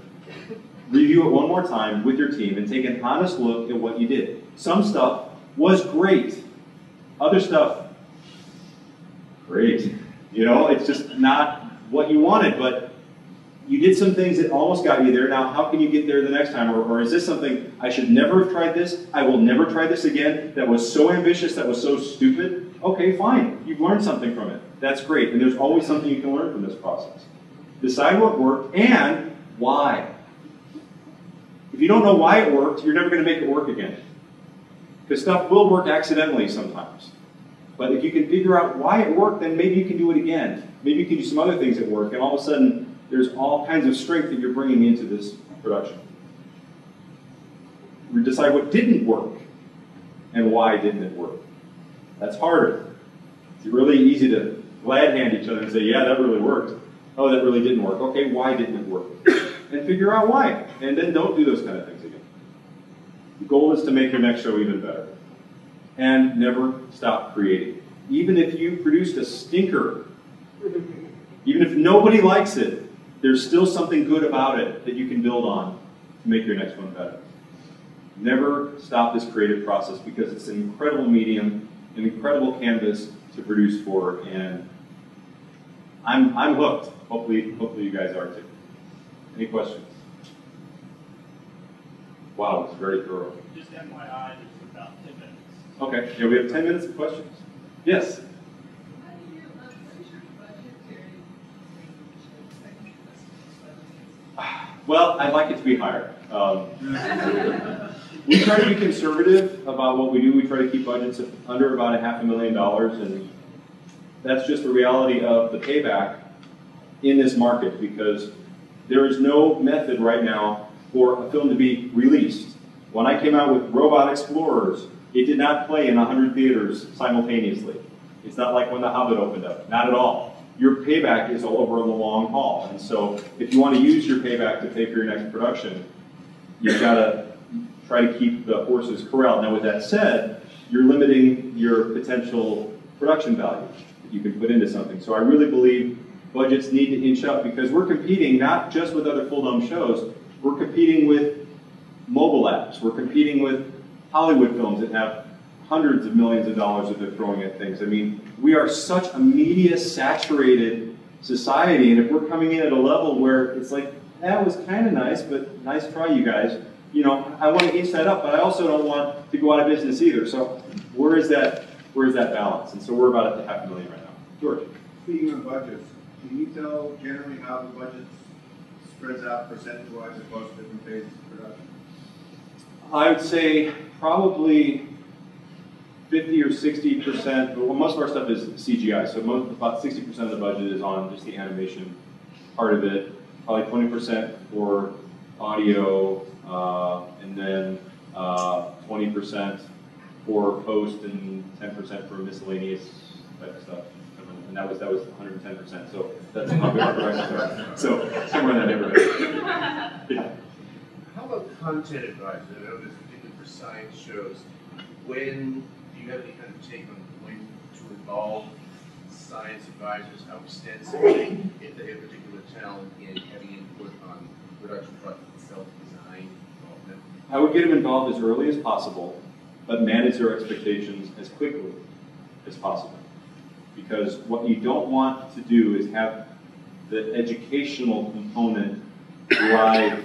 review it one more time with your team and take an honest look at what you did. Some stuff was great. Other stuff, great. You know, it's just not what you wanted, but you did some things that almost got you there. Now, how can you get there the next time? Or is this something, I should never have tried this, I will never try this again, that was so ambitious, that was so stupid? Okay, fine. You've learned something from it. That's great. And there's always something you can learn from this process. Decide what worked and why. If you don't know why it worked, you're never going to make it work again. Because stuff will work accidentally sometimes. But if you can figure out why it worked, then maybe you can do it again. Maybe you can do some other things that work, and all of a sudden, there's all kinds of strength that you're bringing into this production. We decide what didn't work, and why didn't it work. That's harder. It's really easy to glad hand each other and say, yeah, that really worked. Oh, that really didn't work. Okay, why didn't it work? And figure out why. And then don't do those kind of things again. The goal is to make your next show even better. And never stop creating. Even if you produced a stinker, even if nobody likes it, there's still something good about it that you can build on to make your next one better. Never stop this creative process because it's an incredible medium, an incredible canvas to produce for, and I'm hooked. Hopefully you guys are too. Any questions? Wow, it's very thorough. Just FYI, there's about 10 minutes. Okay, yeah, we have 10 minutes of questions. Yes? Well, I'd like it to be higher. We try to be conservative about what we do. We try to keep budgets under about $500,000, and that's just the reality of the payback in this market because there is no method right now for a film to be released. When I came out with Robot Explorers, it did not play in 100 theaters simultaneously. It's not like when The Hobbit opened up, not at all. Your payback is all over the long haul. And so if you want to use your payback to pay for your next production, you've got to try to keep the horses corralled. Now with that said, you're limiting your potential production value that you can put into something. So I really believe budgets need to inch up because we're competing not just with other Fulldome shows, we're competing with mobile apps, we're competing with Hollywood films that have hundreds of millions of dollars that they're throwing at things. I mean, we are such a media-saturated society, and if we're coming in at a level where it's like, that was kind of nice, but nice try, you guys. You know, I want to inch that up, but I also don't want to go out of business either. So where is that balance? And so we're about at the $500,000 right now. George. Speaking of budgets, can you tell generally how the budget spreads out percentage-wise across different phases of production? I would say probably 50 or 60%, well, most of our stuff is CGI, so about 60% of the budget is on just the animation part of it, probably 20% for audio, and then 20% for post and 10% for miscellaneous type of stuff. And that was 110%, so that's how good our prices are. So somewhere in that neighborhood. Yeah. How about content advisors? I know this particularly for science shows. When do you have any kind of take on when to involve science advisors? How extensively, if they have particular talent in having input on production project itself, design, development? I would get them involved as early as possible, but manage their expectations as quickly as possible. Because what you don't want to do is have the educational component drive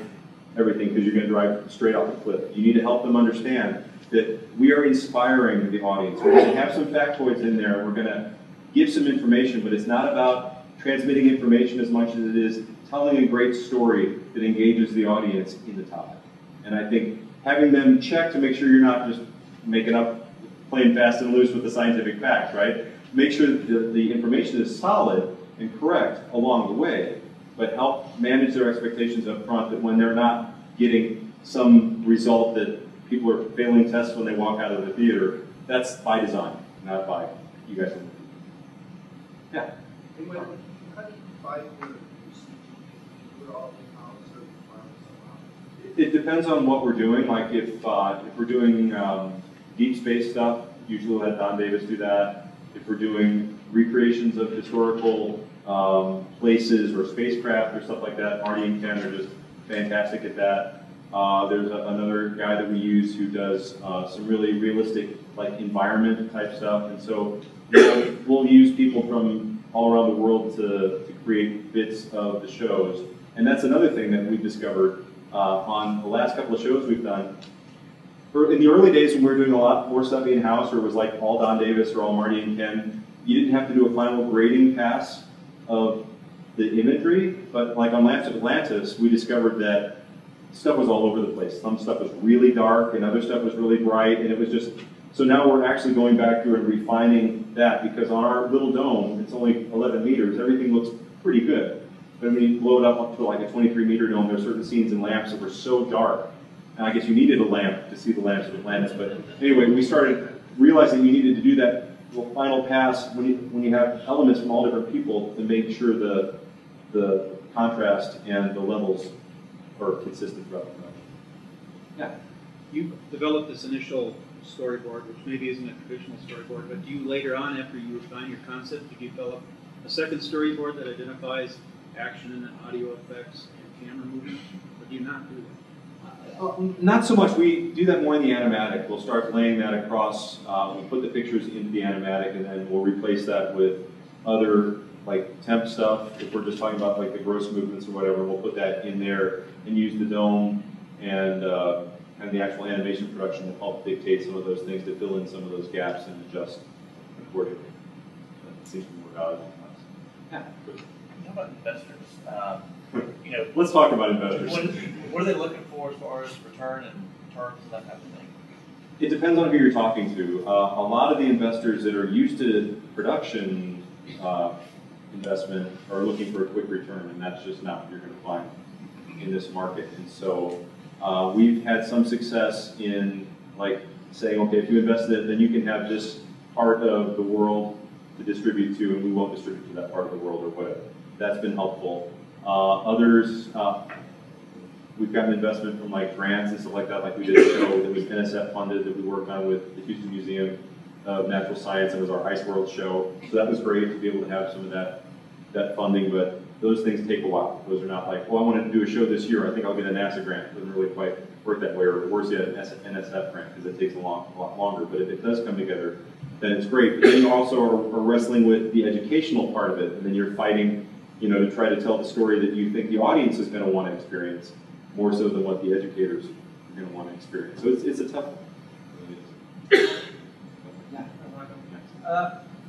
everything, because you're going to drive straight off the cliff. You need to help them understand that we are inspiring the audience. We're going to have some factoids in there. We're going to give some information, but it's not about transmitting information as much as it is telling a great story that engages the audience in the topic. And I think having them check to make sure you're not just making up, playing fast and loose with the scientific facts, right? make sure that the information is solid and correct along the way, but help manage their expectations up front that when they're not getting some result that people are failing tests when they walk out of the theater, that's by design, not by you guys. Yeah. How do you fight with put all the comments or requirements? It depends on what we're doing. Like if we're doing deep space stuff, usually we'll let Don Davis do that. If we're doing recreations of historical places or spacecraft or stuff like that, Marty and Ken are just fantastic at that. There's another guy that we use who does some really realistic, like environment type stuff, and so we'll use people from all around the world to create bits of the shows. And that's another thing that we've discovered on the last couple of shows we've done. In the early days when we were doing a lot more stuff in-house, or it was like all Don Davis or all Marty and Ken, you didn't have to do a final grading pass of the imagery, but like on Lamps of Atlantis, we discovered that stuff was all over the place. Some stuff was really dark and other stuff was really bright, and it was just, so now we're actually going back through and refining that, because on our little dome, it's only 11 meters, everything looks pretty good. But when you blow it up to like a 23-meter dome, there are certain scenes in Lamps that were so dark, and I guess you needed a lamp to see the Lamps of Atlantis, but anyway, we started realizing you needed to do that final pass when you have elements from all different people to make sure the contrast and the levels are consistent throughout the production. Yeah. You developed this initial storyboard, which maybe isn't a traditional storyboard, but do you later on, after you refine your concept, do you develop a second storyboard that identifies action and audio effects and camera movement, or do you not do that? Not so much. We do that more in the animatic. We'll start laying that across. We'll put the pictures into the animatic, and then we'll replace that with other like temp stuff. If we're just talking about like the gross movements or whatever, we'll put that in there and use the dome and the actual animation production to help dictate some of those things, to fill in some of those gaps and adjust accordingly. That seems to be more valuable to us. Yeah. How about investors? You know, let's talk about investors. What are they looking for as far as return and terms and that kind of thing? It depends on who you're talking to. A lot of the investors that are used to production investment are looking for a quick return, and that's just not what you're going to find in this market. And so we've had some success in like saying, okay, if you invest in it, then you can have this part of the world to distribute to, and we won't distribute to that part of the world or whatever. That's been helpful. Others, we've gotten investment from like grants and stuff like that. Like we did a show that was NSF funded that we worked on with the Houston Museum of Natural Science. It was our Ice World show. So that was great to be able to have some of that funding, but those things take a while. Those are not like, well, I want to do a show this year, I think I'll get a NASA grant. It doesn't really quite work that way, or worse yet, an NSF grant, because it takes a lot longer. But if it does come together, then it's great. But then you also are wrestling with the educational part of it, and then you're fighting, you know, to try to tell the story that you think the audience is going to want to experience, more so than what the educators are going to want to experience. So it's a tough one. It really is.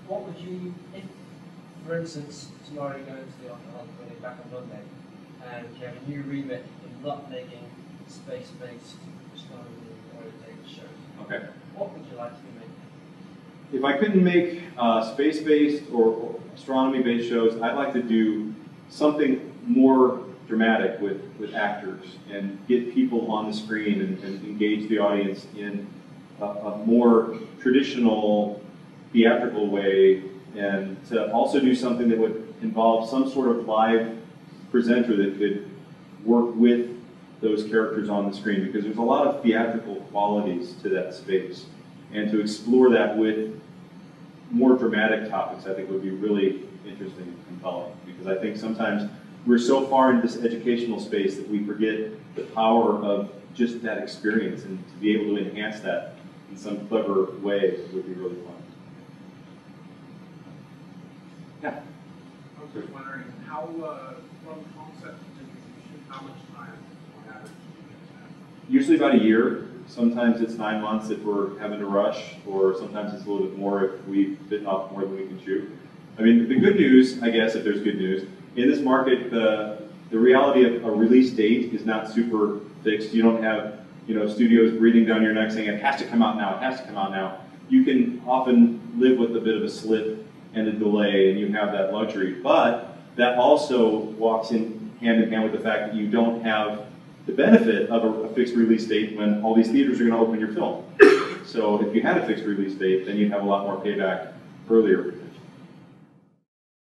What would you, if, for instance, tomorrow you go into the office back on Monday, and you have a new remit in not making space-based astronomy-oriented shows? Okay. What would you like to be making? If I couldn't make space-based or astronomy-based shows, I'd like to do something more dramatic with actors and get people on the screen and engage the audience in a more traditional theatrical way, and to also do something that would involve some sort of live presenter that could work with those characters on the screen, because there's a lot of theatrical qualities to that space. And to explore that with more dramatic topics, I think would be really interesting and compelling, because I think sometimes we're so far into this educational space that we forget the power of just that experience, and to be able to enhance that in some clever way would be really fun. Yeah? I was just wondering, how, from concept to distribution, how much time on average do you guys have? Usually about a year. Sometimes it's 9 months if we're having to rush, or sometimes it's a little bit more if we've bitten off more than we can chew. I mean, the good news, I guess, if there's good news, in this market, the reality of a release date is not super fixed. You don't have, you know, studios breathing down your neck saying it has to come out now, it has to come out now. You can often live with a bit of a slip and the delay, and you have that luxury. But that also walks in hand with the fact that you don't have the benefit of a fixed release date when all these theaters are going to open your film. So if you had a fixed release date, then you'd have a lot more payback earlier.